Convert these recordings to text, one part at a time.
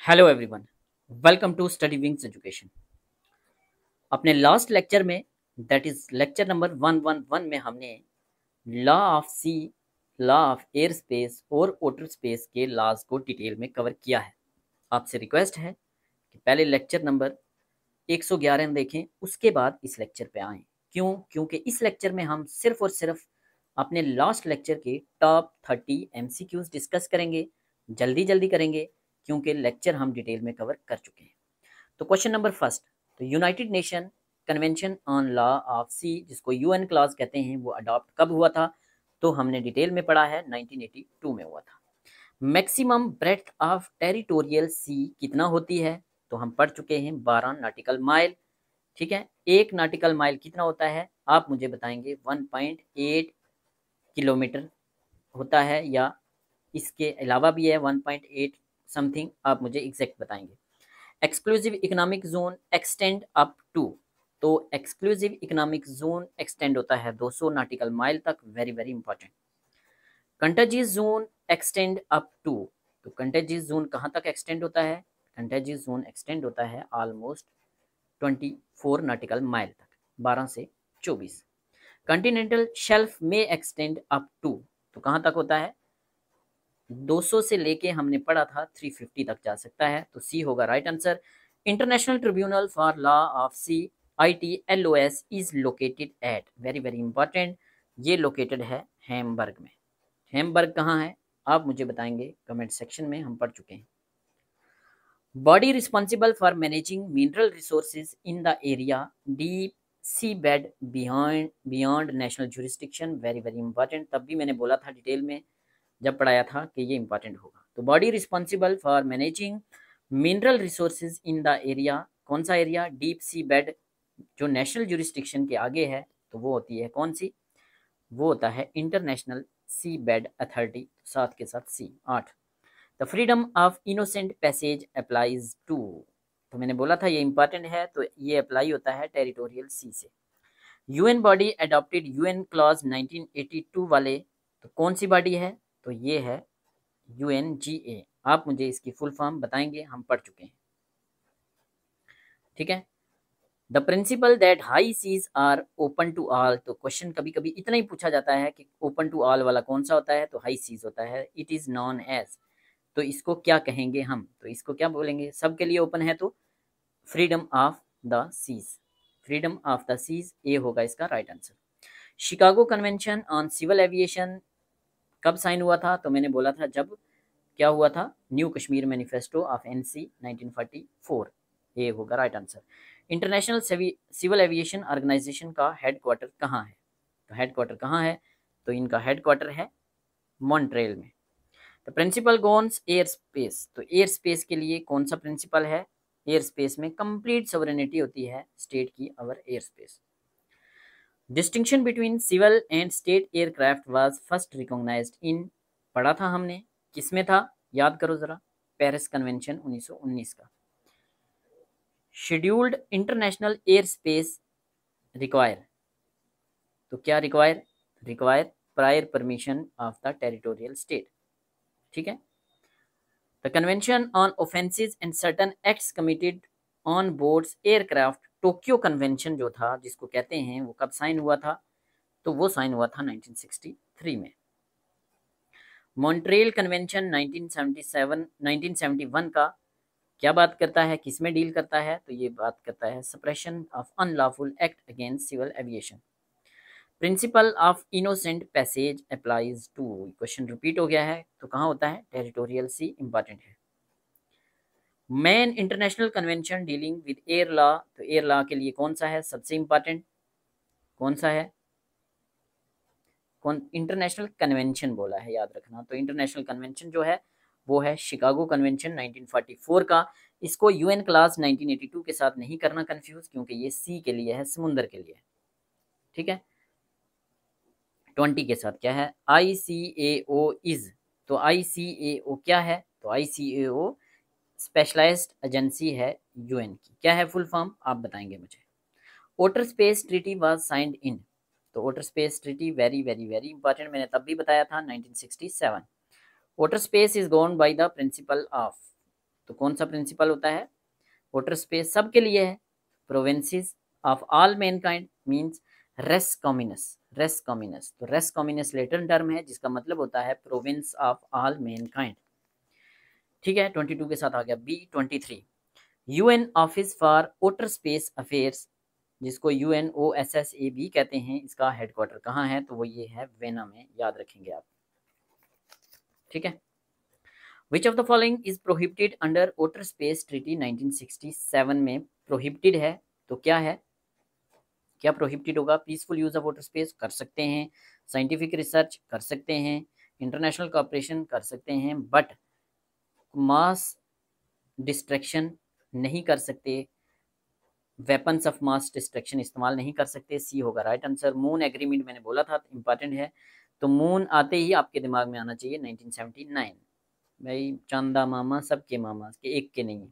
Hello everyone, welcome to study wings education. अपने last lecture में, that is lecture number 111 में हमने law of sea, law of air space और water space के laws को detail में कवर किया है। आपसे रिक्वेस्ट है कि पहले लेक्चर नंबर 111 देखें, उसके बाद इस लेक्चर पे आएँ। क्यों? क्योंकि इस लेक्चर में हम सिर्फ और सिर्फ अपने लास्ट लेक्चर के टॉप 30 MCQs डिस्कस करेंगे। जल्दी जल्दी करेंगे क्योंकि लेक्चर हम डिटेल में कवर कर चुके हैं। तो क्वेश्चन नंबर फर्स्ट, तो United Nation Convention on Law of Sea, जिसको यूएन क्लास कहते हैं, वो अडॉप्ट कब हुआ था? तो हमने डिटेल में पढ़ा है 1982 में हुआ था। Maximum breadth of territorial sea कितना होती है? तो हम पढ़ चुके हैं 12 नॉटिकल माइल। ठीक है, एक नॉटिकल माइल कितना होता है? आप मुझे बताएंगे 1.8 किलोमीटर होता है, या इसके अलावा भी है 1.8 समथिंग, आप मुझे एग्जैक्ट बताएंगे। Exclusive economic zone extend up to, तो एक्सक्लूसिव इकोनॉमिक जोन एक्सटेंड होता है 200 नॉटिकल माइल तक। Very very important. Contiguous zone extend up to, तो कंटेजियस जोन कहाँ तक एक्सटेंड होता है? कंटेजियस जोन एक्सटेंड होता है ऑलमोस्ट 24 नॉटिकल माइल तक, 12 से 24। कॉन्टिनेंटल शेल्फ में एक्सटेंड अप टू, तो कहाँ तक होता है? 200 से लेके हमने पढ़ा था 350 तक जा सकता है, तो सी होगा right answer. International tribunal for law of sea ITLOS is located at, very very important, ये लोकेटेड है हैमबर्ग में। हैमबर्ग कहाँ है? आप मुझे बताएंगे कमेंट सेक्शन में, हम पढ़ चुके हैं। Body responsible for managing mineral resources in the area deep sea bed beyond national jurisdiction, very very important. तब भी मैंने बोला था डिटेल में जब पढ़ाया था कि ये इंपॉर्टेंट होगा। तो body responsible for managing mineral resources in the area, कौन सा एरिया? डीप सी बेड, जो नेशनल जुरिस्डिक्शन के आगे है, तो वो होती है कौन सी? वो होता है इंटरनेशनल सी बेड अथॉरिटी, साथ के साथ C. 8, the freedom of innocent passage applies to, तो मैंने बोला था ये इंपॉर्टेंट है, तो ये अप्लाई होता है टेरिटोरियल सी से। UN body adopted UN clause 1982 वाले, तो कौन सी बॉडी है? तो ये है UNGA। आप मुझे इसकी फुल फॉर्म बताएंगे, हम पढ़ चुके हैं। ठीक है, the principle that high seas are open to all, तो क्वेश्चन कभी कभी इतना ही पूछा जाता है कि ओपन टू ऑल वाला कौन सा होता है? तो हाई सीज होता है। इट इज नॉन एज, तो इसको क्या कहेंगे हम? तो इसको क्या बोलेंगे? सबके लिए ओपन है तो freedom of the seas, freedom of the seas, ये होगा इसका right answer. Chicago convention on civil aviation कब साइन हुआ था? तो मैंने बोला था जब क्या हुआ था? New Kashmir manifesto of NC 1944, ये होगा right answer. International civil aviation organisation का हेडक्वार्टर कहाँ है? तो हेडक्वार्टर कहाँ है? तो इनका हेडक्वार्टर है मॉन्ट्रियल में। तो प्रिंसिपल गोन्स एयर स्पेस, तो एयर स्पेस के लिए कौन सा प्रिंसिपल है? एयर स्पेस में कंप्लीट सोवरेनिटी होती है स्टेट की over air space. Distinction between civil and state aircraft was first recognised in, पढ़ा था हमने, किसमें था? याद करो जरा, पेरिस कन्वेंशन 1919 का। Scheduled international air space require, तो क्या require? Require prior permission of the territorial state. ठीक है, the convention on offences and certain acts committed on boards aircraft, Tokyo convention जो था, जिसको कहते हैं, वो कब साइन हुआ था? तो वो साइन हुआ था 1963 में। मॉन्ट्रियल कन्वेंशन 1971 का क्या बात करता है, किसमें डील करता है? तो ये बात करता है suppression of unlawful act against civil aviation. Principle of innocent passage applies to, question repeat हो गया है, तो कहाँ होता है? टेरिटोरियल सी, इंपॉर्टेंट है। Main international convention dealing with air law, तो एयर लॉ के लिए कौन सा है सबसे इंपॉर्टेंट? कौन सा है? कौन? इंटरनेशनल कन्वेंशन बोला है, याद रखना। तो इंटरनेशनल कन्वेंशन जो है वो है शिकागो कन्वेंशन 1944 का। इसको यूएन क्लास 1982 के साथ नहीं करना कंफ्यूज, क्योंकि ये सी के लिए है, समुंदर के लिए। ठीक है, 20 के साथ क्या है? ICAO इज, तो ICAO क्या है? तो ICAO स्पेशलाइज्ड एजेंसी है यूएन की। क्या है फुल फॉर्म? आप बताएंगे मुझे। Outer space treaty was signed in, तो outer space treaty very very very important, मैंने तब भी बताया था 1967। Outer space is govern by the principle of, तो कौन सा प्रिंसिपल होता है? वाटर स्पेस सबके लिए है। Provinces of all mankind means res communis, res communis. तो रेस कॉम्युनस लेटर टर्म है जिसका मतलब होता है प्रोविंस ऑफ ऑल मैनकाइंड। ठीक है, 22 के साथ आ गया B23, UN office for water space affairs, जिसको UNOSSA भी कहते हैं, इसका हेडक्वार्टर कहाँ है? तो वो ये है वेना में, याद रखेंगे आप। ठीक है, which of the following is prohibited under water space treaty 1967 में प्रोहिबिटेड है, तो क्या है? क्या प्रोहिबिटेड होगा? Peaceful use of water space कर सकते हैं, साइंटिफिक रिसर्च कर सकते हैं, इंटरनेशनल कॉपरेशन कर सकते हैं, बट मास डिस्ट्रक्शन नहीं कर सकते, वेपन्स ऑफ मास डिस्ट्रक्शन इस्तेमाल नहीं कर सकते। सी होगा राइट आंसर। मून एग्रीमेंट मैंने बोला था इंपॉर्टेंट है, तो मून आते ही आपके दिमाग में आना चाहिए 1979। भाई चांदा मामा सबके मामा के एक के नहीं।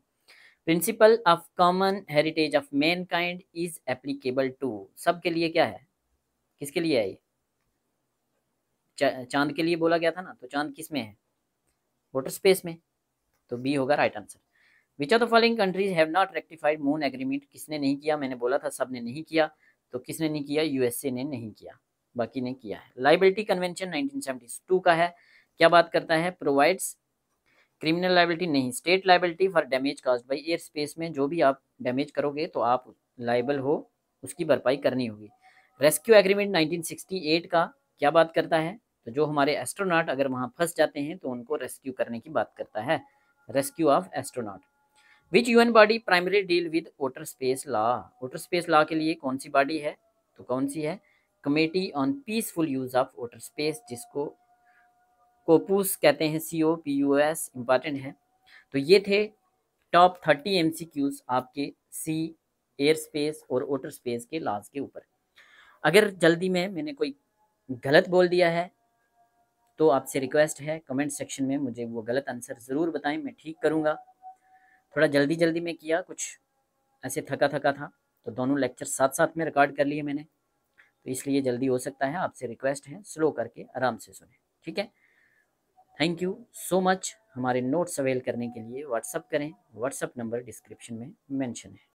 Principle of common heritage of mankind is applicable to, सबके लिए क्या है? किसके लिए है ये? चांद के लिए बोला गया था ना, तो चांद किस में है? वाटर स्पेस में, तो बी होगा right answer. Which of the following countries have not rectified moon agreement, किसने नहीं किया? मैंने बोला था सब ने नहीं किया, तो किसने नहीं किया? यूएसए ने नहीं किया, बाकी ने किया है। लाइबिलिटी कन्वेंशन 1972 का है, क्या बात करता है? प्रोवाइड्स क्रिमिनल लाइबिलिटी नहीं, state liability for damage caused by air space में जो भी आप डैमेज करोगे तो आप लाइबल हो, उसकी भरपाई करनी होगी। रेस्क्यू एग्रीमेंट 1968 का क्या बात करता है? तो जो हमारे एस्ट्रोनॉट अगर वहाँ फंस जाते हैं तो उनको रेस्क्यू करने की बात करता है, rescue of astronaut. Which UN body primary deal with water space law, water space law के लिए कौन सी बॉडी है? तो कौन सी है? Committee on peaceful use of water space, जिसको कोपूस कहते हैं, COPUS, इंपॉर्टेंट है। तो ये थे टॉप 30 MCQs आपके सी, एयर स्पेस और वाटर स्पेस के लॉज के ऊपर। अगर जल्दी में मैंने कोई गलत बोल दिया है तो आपसे रिक्वेस्ट है कमेंट सेक्शन में मुझे वो गलत आंसर ज़रूर बताएं, मैं ठीक करूँगा। थोड़ा जल्दी जल्दी में किया, कुछ ऐसे थका थका था, तो दोनों लेक्चर साथ साथ में रिकॉर्ड कर लिए मैंने, तो इसलिए जल्दी हो सकता है। आपसे रिक्वेस्ट है स्लो करके आराम से सुने, ठीक है। Thank you so much. हमारे नोट्स अवेल करने के लिए व्हाट्सअप करें, व्हाट्सअप नंबर डिस्क्रिप्शन में मेंशन है।